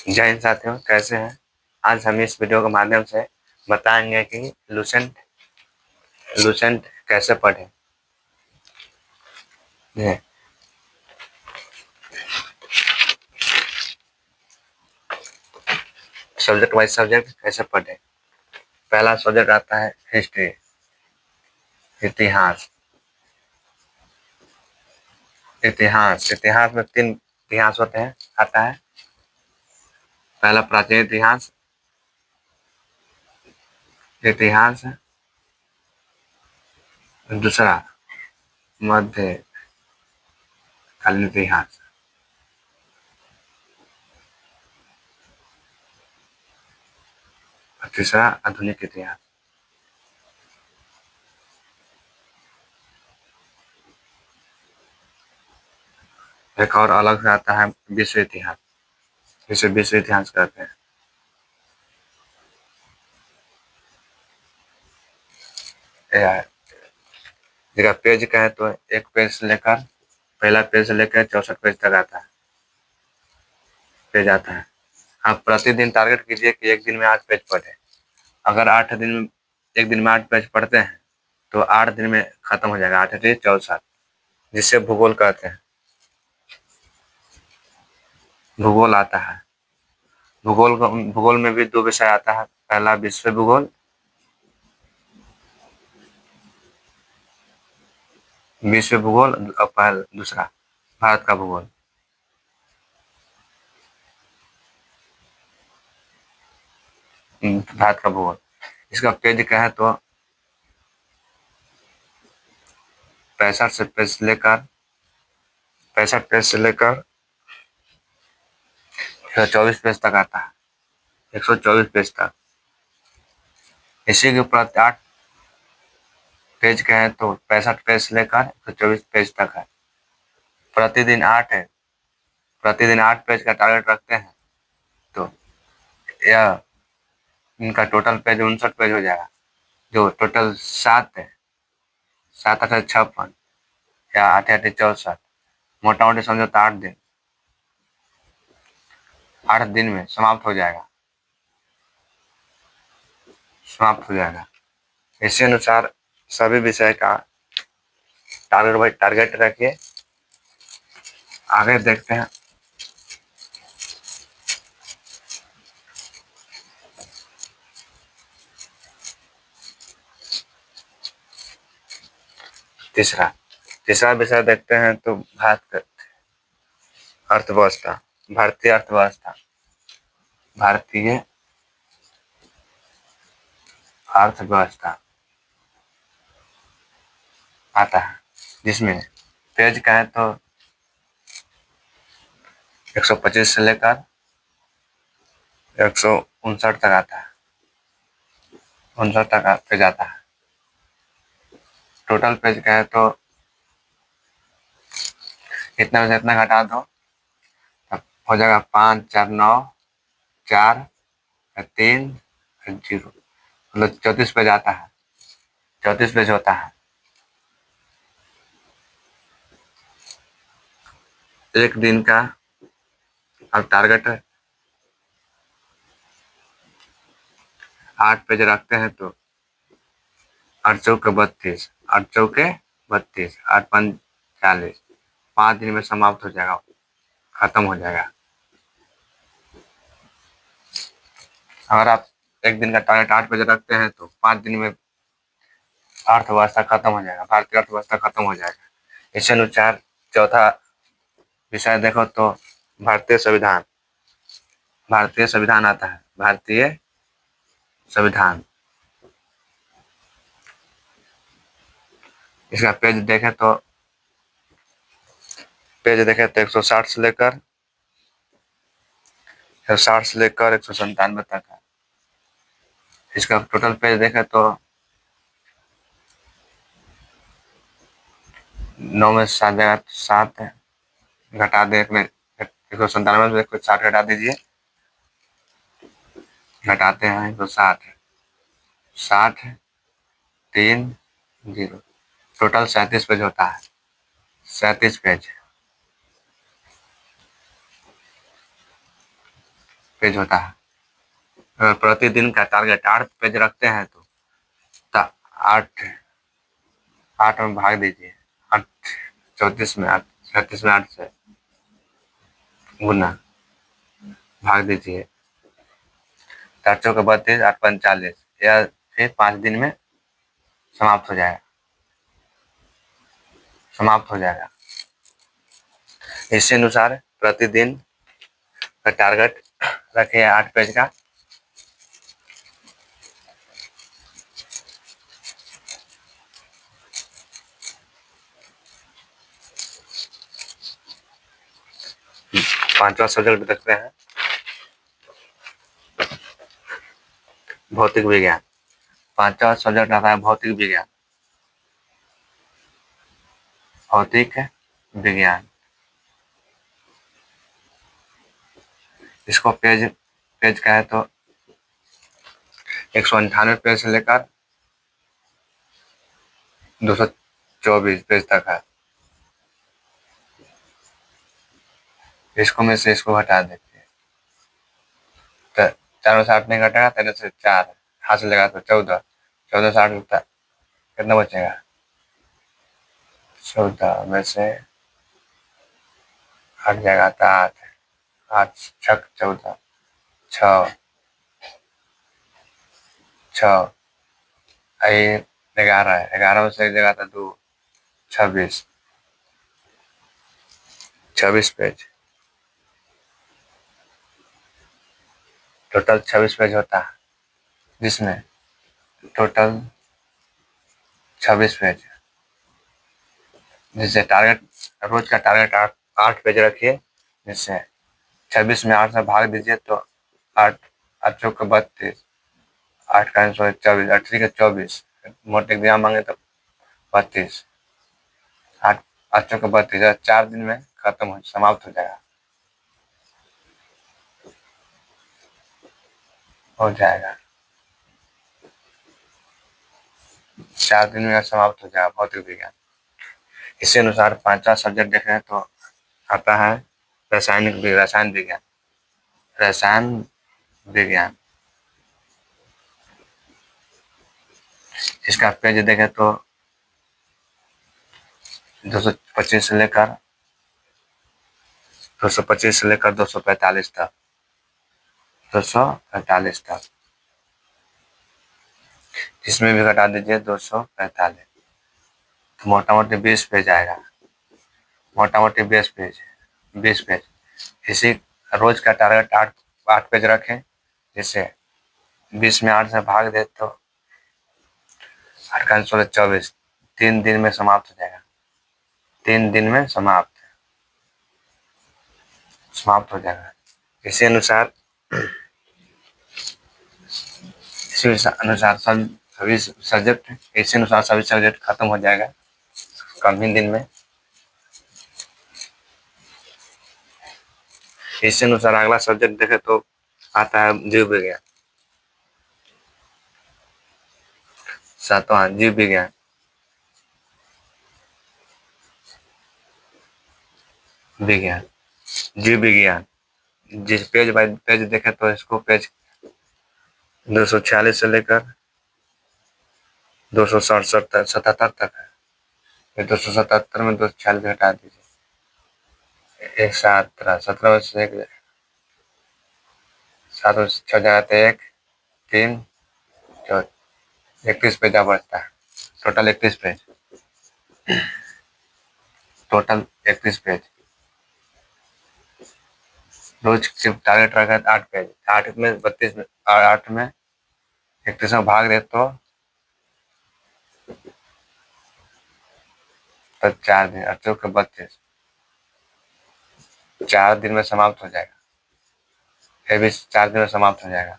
जय हिंद साथियों, कैसे हैं। आज हम इस वीडियो के माध्यम से बताएंगे कि लुसेंट लुसेंट कैसे पढ़ें। सब्जेक्ट वाइज सब्जेक्ट कैसे पढ़ें। पहला सब्जेक्ट आता है हिस्ट्री, इतिहास। इतिहास में 3 इतिहास होते हैं आता है। पहला प्राचीन इतिहास, दूसरा मध्यकालीन इतिहास, और तीसरा आधुनिक इतिहास। एक और अलग से आता है विश्व इतिहास, जिसे विश्व इतिहास कहते हैं। जगह पेज का है तो एक पेज से लेकर पहला पेज से लेकर 64 पेज तक आता है, पेज आता है। आप प्रतिदिन टारगेट कीजिए कि एक दिन में 8 पेज पढ़े। अगर एक दिन में 8 पेज पढ़ते हैं तो 8 दिन में खत्म हो जाएगा। 8 8 64, जिससे भूगोल कहते हैं। भूगोल आता है। भूगोल में भी 2 विषय आता है। पहला विश्व भूगोल, और दूसरा भारत का भूगोल। इसका पेज क्या है तो 65 पेज से लेकर 124 पेज तक आता है। 124 पेज तक। इसी के ऊपर 8 पेज का है तो 65 पेज से लेकर 124 पेज तक है। प्रतिदिन 8 पेज का टारगेट रखते हैं तो यह इनका टोटल पेज 59 पेज हो जाएगा। जो टोटल 7 है, 7 8 56 या 8 8 64, मोटा मोटी समझो तो 8 दिन में समाप्त हो जाएगा। इसी अनुसार सभी विषय का टारगेट रखिए। आगे देखते हैं। तीसरा विषय देखते हैं तो भारतीय अर्थव्यवस्था आता है, जिसमें पेज का है तो 125 से लेकर 159 तक आता है। 59 तक पेज आता है। टोटल पेज का है तो इतना में से इतना घटा दो, तब हो जाएगा 5 4 9 4 3 0, मतलब 34 पेज आता है। 34 पेज होता है। एक दिन का अब टारगेट 8 पेज रखते हैं तो 8 चौके 32, 8 5 40, 5 दिन में समाप्त हो जाएगा, खत्म हो जाएगा। अगर आप एक दिन का टारगेट 8 पेज रखते हैं तो 5 दिन में अर्थव्यवस्था खत्म हो जाएगा, भारतीय अर्थव्यवस्था खत्म हो जाएगा। इसी अनुसार चौथा विषय देखो तो भारतीय संविधान आता है। भारतीय संविधान, इसका पेज देखें तो 160 से लेकर 197 तक है। इसका टोटल पेज देखें तो 9 में 7 है, घटा दे 197 में 160 घटा दीजिए। घटाते हैं तो 60 3 0, टोटल 37 पेज होता है। 37 पेज पेज होता है। अगर प्रतिदिन का टारगेट 8 पेज रखते हैं तो 8 8 में भाग दीजिए, 8 34 में 8 36 में 8 से गुना भाग दीजिए, 4 चौके 32, 8 पंच 40, या फिर 5 दिन में समाप्त हो जाएगा, इसी अनुसार प्रतिदिन का टारगेट रखिए 8 पेज का। पांचवा सब्जेक्ट देखते हैं भौतिक विज्ञान। पांचवा सब्जेक्ट आता है भौतिक विज्ञान। भौतिक विज्ञान, इसको पेज का है तो 198 पेज से लेकर 224 पेज तक है। इसको में से इसको हटा देते हैं तो 4 से 8 नहीं घटेगा, 13 से 4 हाथ से लगा तो 14, 14 से 8 कितना बचेगा, 14 में से 8 जाएगा तो 8, 8 छक 14, 6 11 है, 11 में से एक जगह था 2, 26 पेज, टोटल 26 पेज होता है, जिसमें टोटल 26 पेज, जिससे टारगेट रोज का टारगेट 8 पेज रखिए, जिससे 26 में 8 से भाग दीजिए तो 8 8 चौक 32, 8 का 24, 8 के 24, मोटे एग्जाम मांगे तो 32, 8 चौक 32, 4 दिन में खत्म समाप्त हो जाएगा, हो जाएगा 4 दिन में समाप्त हो जाएगा भौतिक विज्ञान। इसी अनुसार पांचवा सब्जेक्ट देखें तो आता है रसायन विज्ञान। इसका पेज देखें तो 225 से लेकर 245 तक, 245 तक, इसमें भी घटा दीजिए 245, तो मोटा मोटी 20 पेज आएगा, मोटा मोटी 20 पेज। इसी रोज का टारगेट 8 पेज रखें, जिससे 20 में 8 से भाग दे तो 8 का 24, 3 दिन में समाप्त हो जाएगा, 3 दिन में समाप्त हो जाएगा। इसी अनुसार सभी सब्जेक्ट खत्म हो जाएगा कम ही दिन में। इसी अनुसार अगला सब्जेक्ट देखे तो आता है जीव विज्ञान। 7वां जीव विज्ञान, जिस पेज बाय पेज देखे तो इसको पेज 246 से लेकर 277 तक है। 277 में 246 घटा दीजिए, 17 में से 7 में 6 जाते 1 3 4 31 पेज बचता है। Total 31 page. रोज के टारगेट रखा 8 पेज, 8 में 32 में 8 में 31 में भाग दे तो 4 दिन, 8 के 32, 4 दिन में समाप्त हो जाएगा। ये भी 4 दिन में समाप्त हो जाएगा।